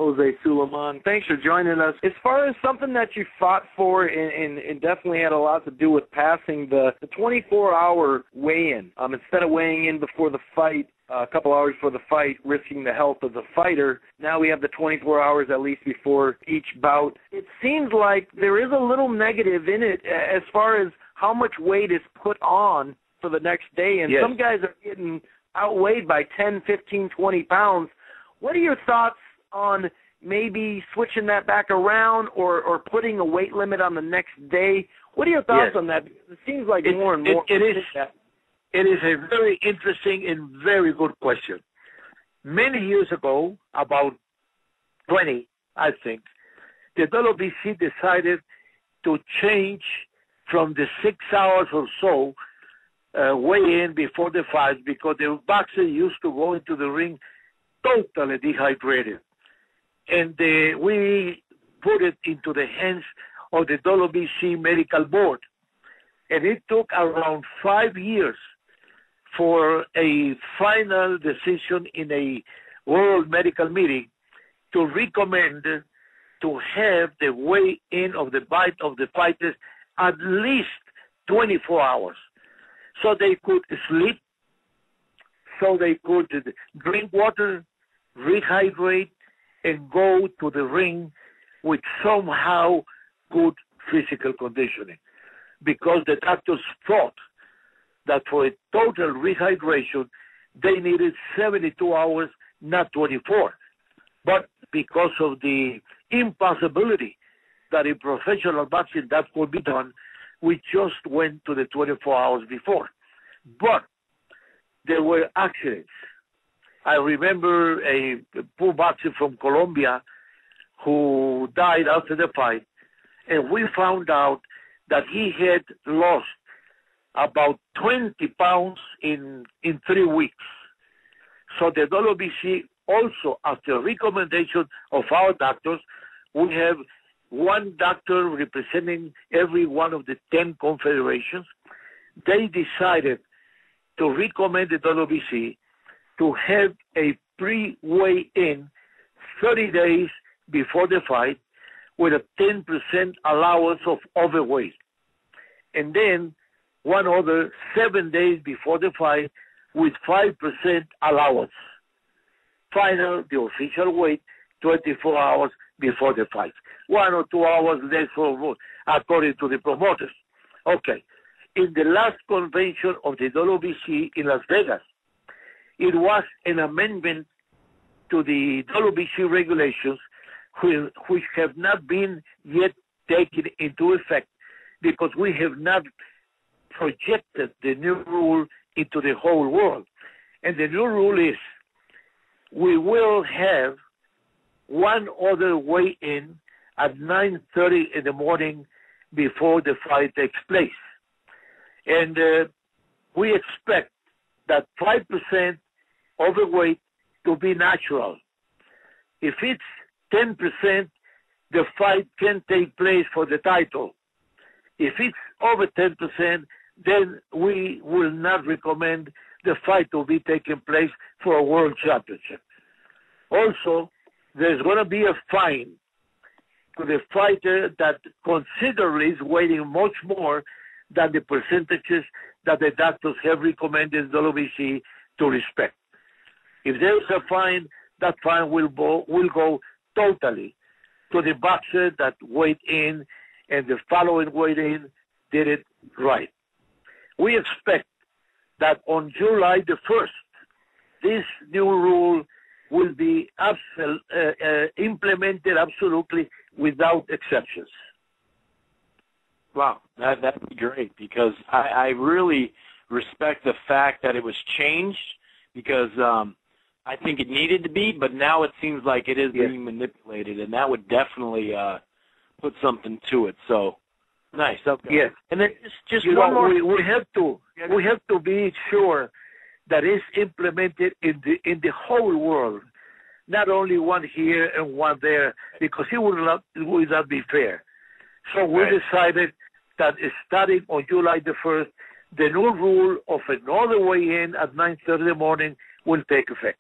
Jose Sulaiman. Thanks for joining us. As far as something that you fought for and definitely had a lot to do with passing the 24-hour weigh-in, instead of weighing in before the fight, a couple hours before the fight, risking the health of the fighter, now we have the 24 hours at least before each bout. It seems like there is a little negative in it as far as how much weight is put on for the next day, and some guys are getting outweighed by 10, 15, 20 pounds. What are your thoughts on maybe switching that back around or putting a weight limit on the next day? What are your thoughts on that? Because it seems like more and more. It is a very interesting and very good question. Many years ago, about 20, I think, the WBC decided to change from the 6 hours or so weigh in before the fight because the boxer used to go into the ring totally dehydrated. And we put it into the hands of the WBC medical board. And it took around 5 years for a final decision in a world medical meeting to recommend to have the weigh-in of the bite of the fighters at least 24 hours. So they could sleep, so they could drink water, rehydrate, and go to the ring with somehow good physical conditioning. Because the doctors thought that for a total rehydration, they needed 72 hours, not 24. But because of the impossibility that in professional boxing that could be done, we just went to the 24 hours before. But there were accidents. I remember a poor boxer from Colombia who died after the fight, and we found out that he had lost about 20 pounds in 3 weeks. So the WBC also, after recommendation of our doctors, we have one doctor representing every one of the 10 confederations. They decided to recommend the WBC to have a pre-weigh-in 30 days before the fight with a 10% allowance of overweight. And then one other 7 days before the fight with 5% allowance. Final, the official weight, 24 hours before the fight. 1 or 2 hours less for both, according to the promoters. Okay. In the last convention of the WBC in Las Vegas, it was an amendment to the WBC regulations which have not been yet taken into effect because we have not projected the new rule into the whole world. And the new rule is we will have one other weigh-in at 9:30 in the morning before the fight takes place. And we expect that 5% overweight to be natural. If it's 10%, the fight can take place for the title. If it's over 10%, then we will not recommend the fight to be taking place for a world championship. Also, there's going to be a fine to the fighter that considerably is weighing much more than the percentages that the doctors have recommended WBC to respect. If there is a fine, that fine will go totally to the boxer that weighed in and the following weighed in did it right. We expect that on July the 1st, this new rule will be implemented absolutely without exceptions. Wow, that'd be great because I really respect the fact that it was changed because I think it needed to be, but now it seems like it is being manipulated, and that would definitely put something to it. So nice. Okay. Yes. And then just one more. We have to be sure that it's implemented in the whole world, not only one here and one there, because it would not be fair. So we decided that starting on July the 1st, the new rule of another weigh-in at 9:30 in the morning will take effect.